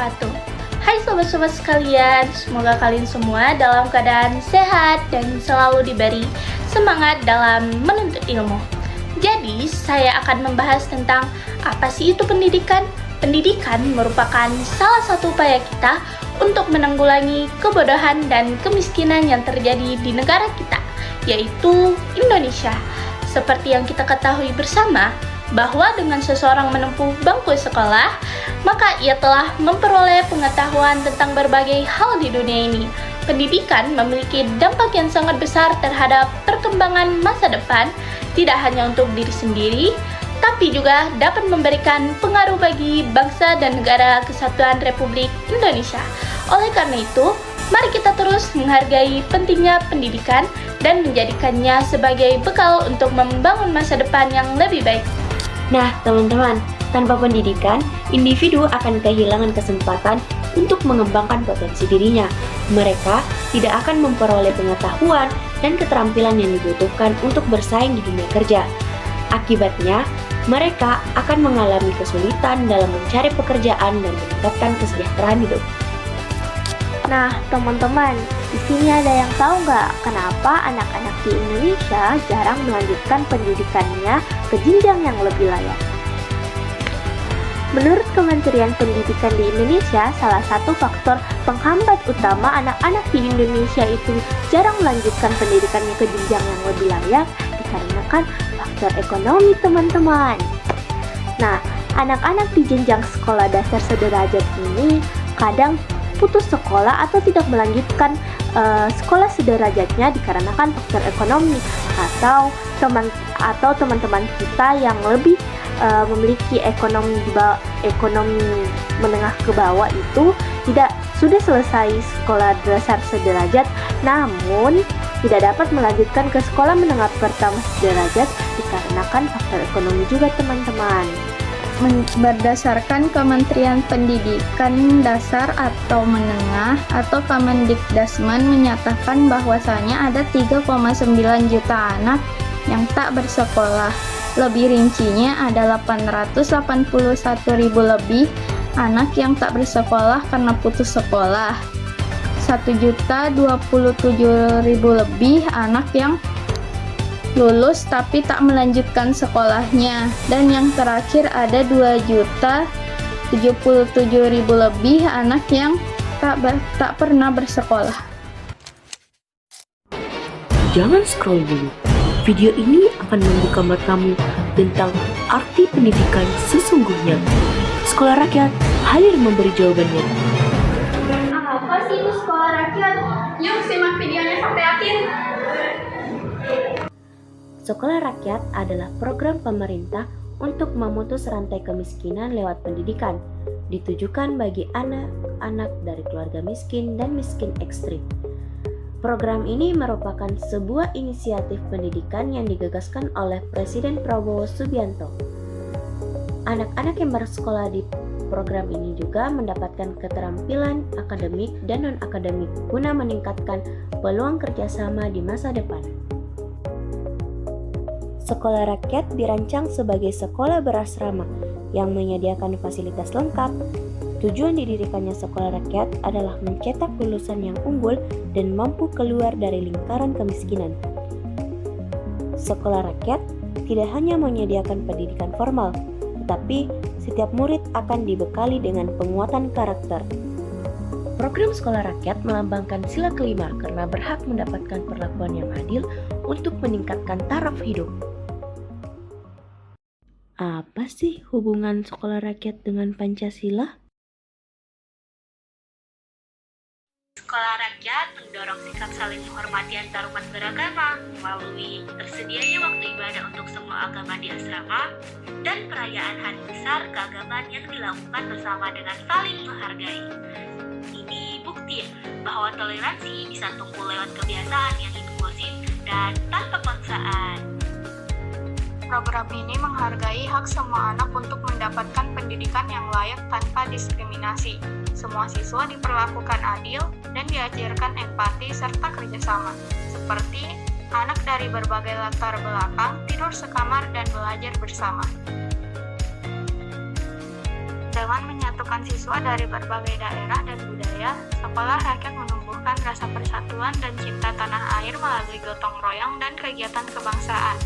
wabarakatuh. Hai sobat-sobat sekalian, semoga kalian semua dalam keadaan sehat dan selalu diberi semangat dalam menuntut ilmu. Jadi, saya akan membahas tentang apa sih itu pendidikan. Pendidikan merupakan salah satu upaya kita untuk menanggulangi kebodohan dan kemiskinan yang terjadi di negara kita, yaitu Indonesia. Seperti yang kita ketahui bersama, bahwa dengan seseorang menempuh bangku sekolah, maka ia telah memperoleh pengetahuan tentang berbagai hal di dunia ini. Pendidikan memiliki dampak yang sangat besar terhadap perkembangan masa depan, tidak hanya untuk diri sendiri, tapi juga dapat memberikan pengaruh bagi bangsa dan negara kesatuan Republik Indonesia. Oleh karena itu, mari kita terus menghargai pentingnya pendidikan dan menjadikannya sebagai bekal untuk membangun masa depan yang lebih baik. Nah, teman-teman, tanpa pendidikan, individu akan kehilangan kesempatan untuk mengembangkan potensi dirinya. Mereka tidak akan memperoleh pengetahuan dan keterampilan yang dibutuhkan untuk bersaing di dunia kerja. Akibatnya, mereka akan mengalami kesulitan dalam mencari pekerjaan dan meningkatkan kesejahteraan hidup. Nah, teman-teman, di sini ada yang tahu nggak kenapa anak-anak di Indonesia jarang melanjutkan pendidikannya ke jenjang yang lebih layak? Menurut Kementerian Pendidikan di Indonesia, salah satu faktor penghambat utama anak-anak di Indonesia itu jarang melanjutkan pendidikannya ke jenjang yang lebih layak dikarenakan faktor ekonomi, teman-teman. Nah, anak-anak di jenjang sekolah dasar sederajat ini kadang putus sekolah atau tidak melanjutkan sekolah sederajatnya dikarenakan faktor ekonomi atau teman-teman kita yang lebih memiliki ekonomi menengah ke bawah itu sudah selesai sekolah dasar sederajat namun tidak dapat melanjutkan ke sekolah menengah pertama sederajat dikarenakan faktor ekonomi juga, teman-teman. Berdasarkan Kementerian Pendidikan Dasar atau Menengah atau Kemendikdasmen menyatakan bahwasanya ada 3,9 juta anak yang tak bersekolah. Lebih rincinya ada 881.000 lebih anak yang tak bersekolah karena putus sekolah. 1.027.000 lebih anak yang lulus tapi tak melanjutkan sekolahnya, dan yang terakhir ada 2.077.000 lebih anak yang tak pernah bersekolah. Jangan scroll dulu. Video ini akan membuka matamu tentang arti pendidikan sesungguhnya. Sekolah Rakyat hadir memberi jawabannya. Apa sih itu sekolah rakyat? Yuk simak videonya sampai akhir. Sekolah Rakyat adalah program pemerintah untuk memutus rantai kemiskinan lewat pendidikan, ditujukan bagi anak-anak dari keluarga miskin dan miskin ekstrim. Program ini merupakan sebuah inisiatif pendidikan yang digagaskan oleh Presiden Prabowo Subianto. Anak-anak yang bersekolah di program ini juga mendapatkan keterampilan akademik dan non-akademik guna meningkatkan peluang kerjasama di masa depan. Sekolah Rakyat dirancang sebagai sekolah berasrama yang menyediakan fasilitas lengkap. Tujuan didirikannya Sekolah Rakyat adalah mencetak lulusan yang unggul dan mampu keluar dari lingkaran kemiskinan. Sekolah Rakyat tidak hanya menyediakan pendidikan formal, tetapi setiap murid akan dibekali dengan penguatan karakter. Program Sekolah Rakyat melambangkan sila kelima karena berhak mendapatkan perlakuan yang adil untuk meningkatkan taraf hidup. Apa sih hubungan Sekolah Rakyat dengan Pancasila? Sekolah Rakyat mendorong sikap saling menghormati antar umat beragama melalui tersedianya waktu ibadah untuk semua agama di asrama dan perayaan hari besar keagamaan yang dilakukan bersama dengan saling menghargai. Ini bukti bahwa toleransi bisa tumbuh lewat kebiasaan yang inklusif dan tanpa paksaan. Program ini menghargai hak semua anak untuk mendapatkan pendidikan yang layak tanpa diskriminasi. Semua siswa diperlakukan adil dan diajarkan empati serta kerjasama, seperti anak dari berbagai latar belakang tidur sekamar dan belajar bersama. Dengan menyatakan menyatukan siswa dari berbagai daerah dan budaya, Sekolah Rakyat menumbuhkan rasa persatuan dan cinta tanah air melalui gotong royong dan kegiatan kebangsaan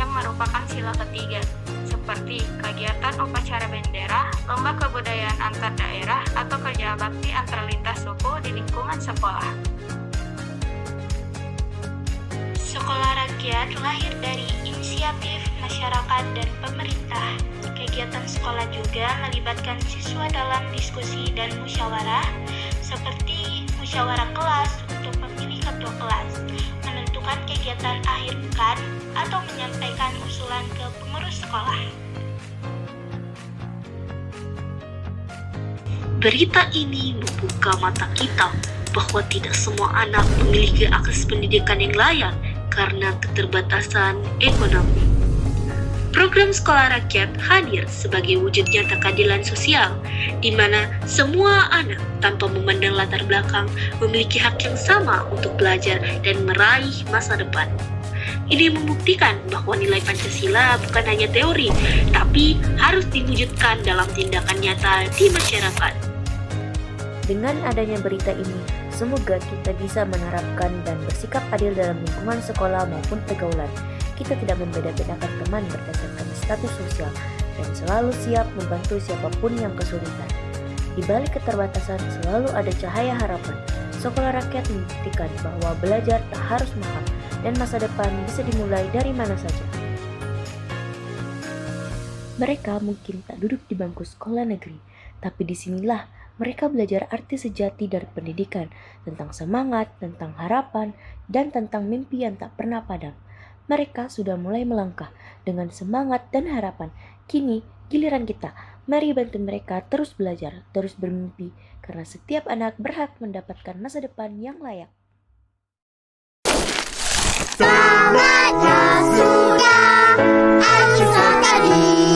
yang merupakan sila ketiga, seperti kegiatan upacara bendera, lomba kebudayaan antar daerah, atau kerja bakti antar lintas suku di lingkungan sekolah. Sekolah Rakyat lahir dari inisiatif masyarakat dan pemerintah. Kegiatan sekolah juga melibatkan siswa dalam diskusi dan musyawarah, seperti musyawarah kelas untuk memilih ketua kelas, menentukan kegiatan akhir pekan, atau menyampaikan usulan ke pengurus sekolah. Berita ini membuka mata kita bahwa tidak semua anak memiliki akses pendidikan yang layak karena keterbatasan ekonomi. Program Sekolah Rakyat hadir sebagai wujud nyata keadilan sosial, di mana semua anak tanpa memandang latar belakang memiliki hak yang sama untuk belajar dan meraih masa depan. Ini membuktikan bahwa nilai Pancasila bukan hanya teori, tapi harus diwujudkan dalam tindakan nyata di masyarakat. Dengan adanya berita ini, semoga kita bisa menerapkan dan bersikap adil dalam lingkungan sekolah maupun pergaulan. Kita tidak membeda-bedakan teman berdasarkan status sosial dan selalu siap membantu siapapun yang kesulitan. Di balik keterbatasan selalu ada cahaya harapan. Sekolah Rakyat membuktikan bahwa belajar tak harus mahal dan masa depan bisa dimulai dari mana saja. Mereka mungkin tak duduk di bangku sekolah negeri, tapi disinilah mereka belajar arti sejati dari pendidikan, tentang semangat, tentang harapan, dan tentang mimpi yang tak pernah padam. Mereka sudah mulai melangkah dengan semangat dan harapan. Kini giliran kita. Mari bantu mereka terus belajar, terus bermimpi, karena setiap anak berhak mendapatkan masa depan yang layak. Saatnya sudah, ayo tadi.